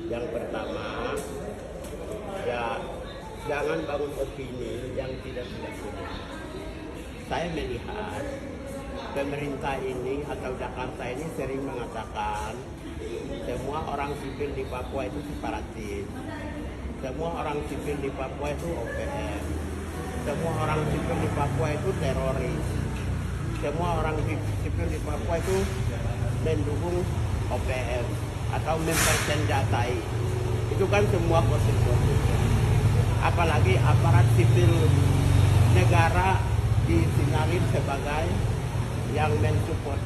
Yang pertama, ya jangan bangun opini yang tidak punya. Saya melihat pemerintah ini atau Jakarta ini sering mengatakan semua orang sipil di Papua itu separatis, semua orang sipil di Papua itu OPM, semua orang sipil di Papua itu teroris, semua orang sipil di Papua itu mendukung OPM atau mempersenjatai. Itu kan semua gosip-gosip. Apalagi aparat sipil negara disinyalir sebagai yang mensupport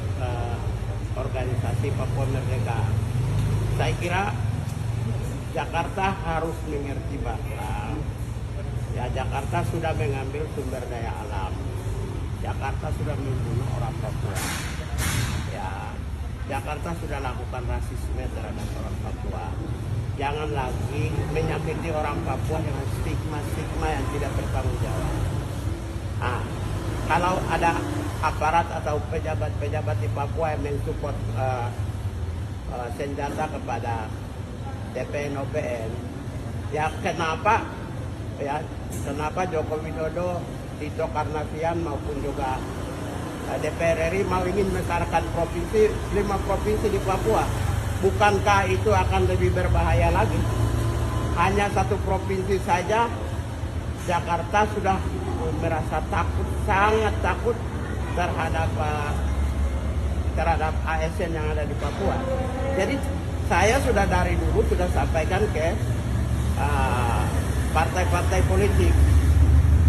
organisasi Papua Merdeka. Saya kira Jakarta harus mengerti bahwa ya Jakarta sudah mengambil sumber daya alam. Jakarta sudah membunuh orang Papua. Ya, Jakarta sudah lakukan rasisme terhadap orang Papua. Jangan lagi menyakiti orang Papua dengan stigma-stigma yang tidak bertanggung jawab. Nah, kalau ada aparat atau pejabat-pejabat di Papua yang mensupport senjata kepada TPN OPN, ya kenapa Joko Widodo, Tito Karnavian maupun juga DPR RI mau ingin mekarkan 5 provinsi di Papua? Bukankah itu akan lebih berbahaya lagi? Hanya 1 provinsi saja Jakarta sudah merasa takut, sangat takut terhadap ASN yang ada di Papua. Jadi saya sudah dari dulu sudah sampaikan ke partai-partai politik.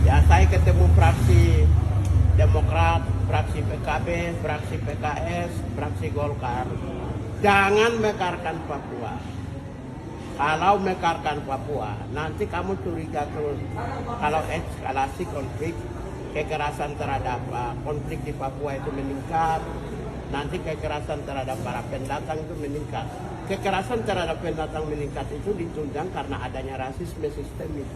Ya, saya ketemu fraksi Demokrat, fraksi PKB, fraksi PKS, fraksi Golkar. Jangan mekarkan Papua. Kalau mekarkan Papua, nanti kamu curiga terus. Kalau eskalasi konflik, kekerasan terhadap konflik di Papua itu meningkat, nanti kekerasan terhadap para pendatang itu meningkat. Kekerasan terhadap pendatang meningkat itu ditunjang karena adanya rasisme sistemik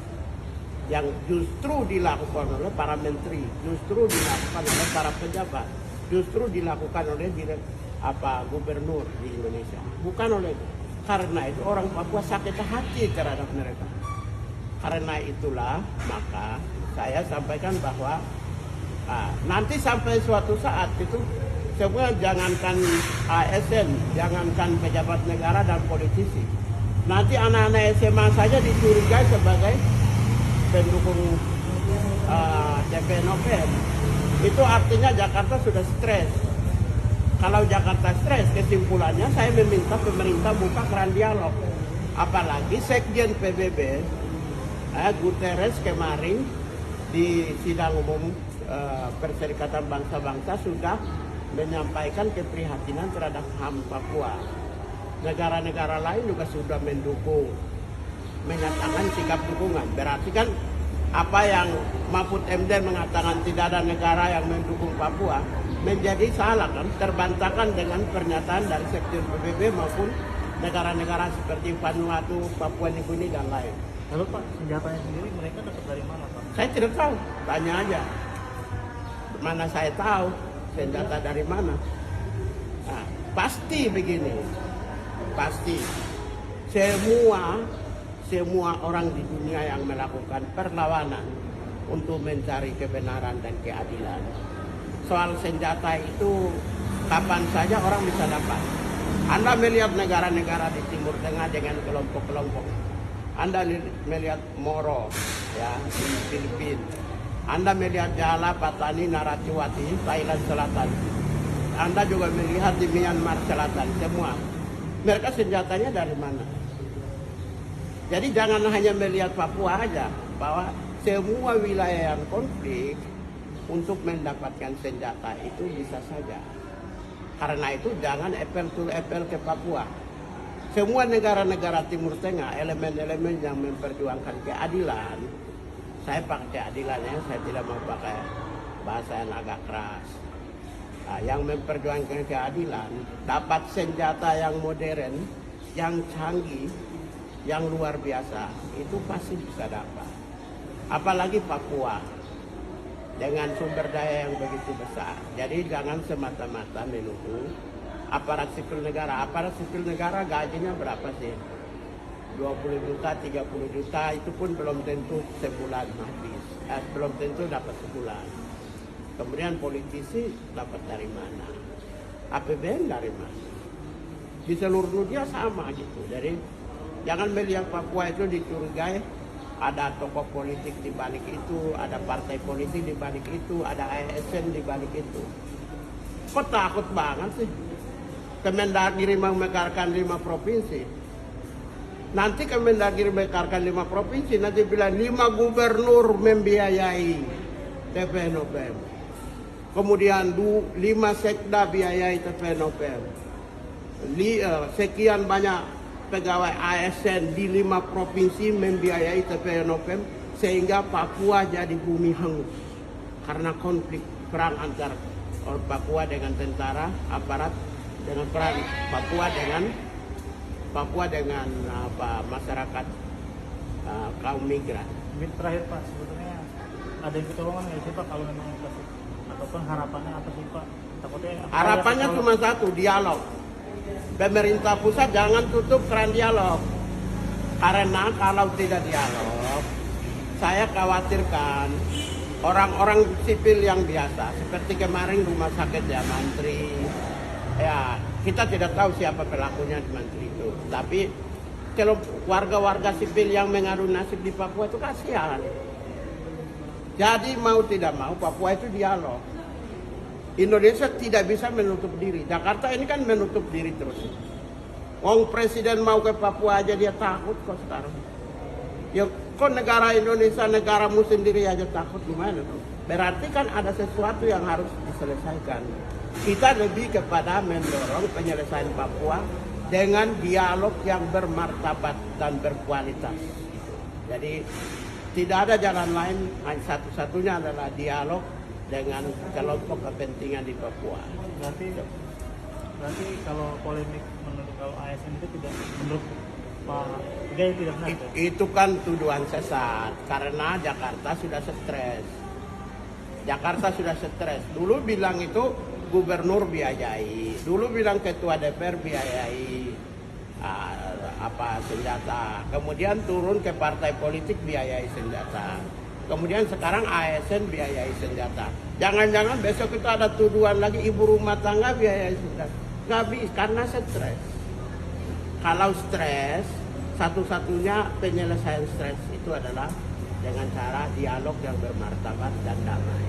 yang justru dilakukan oleh para menteri, justru dilakukan oleh para pejabat, justru dilakukan oleh gubernur di Indonesia, bukan oleh itu. Karena itu orang Papua sakit hati terhadap mereka. Karena itulah maka saya sampaikan bahwa nanti sampai suatu saat itu semua, jangankan ASN, jangankan pejabat negara dan politisi, nanti anak-anak SMA saja dicurigai sebagai pendukung TPN OPM. Itu artinya Jakarta sudah stres. Kalau Jakarta stres, kesimpulannya saya meminta pemerintah buka keran dialog. Apalagi Sekjen PBB Guterres kemarin di sidang umum Perserikatan Bangsa-Bangsa sudah menyampaikan keprihatinan terhadap HAM Papua. Negara-negara lain juga sudah mendukung, menyatakan sikap dukungan. Berarti kan apa yang Mahfud MD mengatakan tidak ada negara yang mendukung Papua menjadi salah kan, terbantahkan dengan pernyataan dari Sekjen PBB maupun negara-negara seperti Vanuatu, Papua New Guinea dan lain. Lalu Pak, senjatanya sendiri mereka dapat dari mana Pak? Saya tidak tahu, tanya aja. Mana saya tahu senjata dari mana? Nah, pasti begini, pasti semua orang di dunia yang melakukan perlawanan untuk mencari kebenaran dan keadilan. Soal senjata itu kapan saja orang bisa dapat. Anda melihat negara-negara di Timur Tengah dengan kelompok-kelompok. Anda melihat Moro ya di Filipina. Anda melihat Jala, Patani, Naratiwati, Thailand Selatan. Anda juga melihat di Myanmar Selatan, semua. Mereka senjatanya dari mana? Jadi jangan hanya melihat Papua aja, bahwa semua wilayah yang konflik untuk mendapatkan senjata itu bisa saja. Karena itu jangan apple to apple ke Papua. Semua negara-negara Timur Tengah, elemen-elemen yang memperjuangkan keadilan, saya pakai keadilannya, saya tidak mau pakai bahasa yang agak keras. Nah, yang memperjuangkan keadilan, dapat senjata yang modern, yang canggih, yang luar biasa, itu pasti bisa dapat. Apalagi Papua, dengan sumber daya yang begitu besar. Jadi jangan semata-mata menuduh aparat sipil negara. Aparat sipil negara gajinya berapa sih? 20 juta, 30 juta, itu pun belum tentu sebulan habis. Belum tentu dapat sebulan. Kemudian politisi dapat dari mana? APBN dari mana? Di seluruh dunia sama gitu. Jadi jangan melihat Papua itu dicurigai ada tokoh politik di balik itu, ada partai politik di balik itu, ada ASN di balik itu. Kok takut banget sih? Kemendagri memekarkan 5 provinsi. Nanti Kemendagri memekarkan 5 provinsi, nanti bilang 5 gubernur membiayai TPNOPM. Kemudian 5 sekda biayai TPNOPM. Sekian banyak pegawai ASN di 5 provinsi membiayai TPNOPM sehingga Papua jadi bumi hangus karena konflik perang antar Papua dengan tentara, aparat dengan perang Papua dengan masyarakat kaum migran. Terakhir Pak, sebetulnya ada yang ketolongan nggak sih Pak kalau memang kasih, ataupun harapannya apa sih Pak? Takutnya Harapannya cuma satu, dialog. Pemerintah pusat jangan tutup keran dialog. Karena kalau tidak dialog, saya khawatirkan orang-orang sipil yang biasa, seperti kemarin rumah sakit ya Mantri, ya kita tidak tahu siapa pelakunya di Mantri itu. Tapi kalau warga-warga sipil yang mengadu nasib di Papua itu kasihan. Jadi mau tidak mau Papua itu dialog. Indonesia tidak bisa menutup diri. Jakarta ini kan menutup diri terus. Wong presiden mau ke Papua aja dia takut kok sekarang. Ya kok negara Indonesia, negaramu sendiri aja takut, gimana tuh? Berarti kan ada sesuatu yang harus diselesaikan. Kita lebih kepada mendorong penyelesaian Papua dengan dialog yang bermartabat dan berkualitas. Jadi tidak ada jalan lain, satu-satunya adalah dialog dengan kelompok kepentingan di Papua. Berarti kalau polemik menurut kalau ASN itu tidak, menurut Pak Gay tidak benar. Itu kan tuduhan sesat karena Jakarta sudah stres. Jakarta sudah stres. Dulu bilang itu gubernur biayai, dulu bilang ketua DPR biayai senjata, kemudian turun ke partai politik biayai senjata, kemudian sekarang ASN biayai senjata. Jangan-jangan besok itu ada tuduhan lagi ibu rumah tangga biayai senjata. Nggak bisa karena stres. Kalau stres, satu-satunya penyelesaian stres itu adalah dengan cara dialog yang bermartabat dan damai.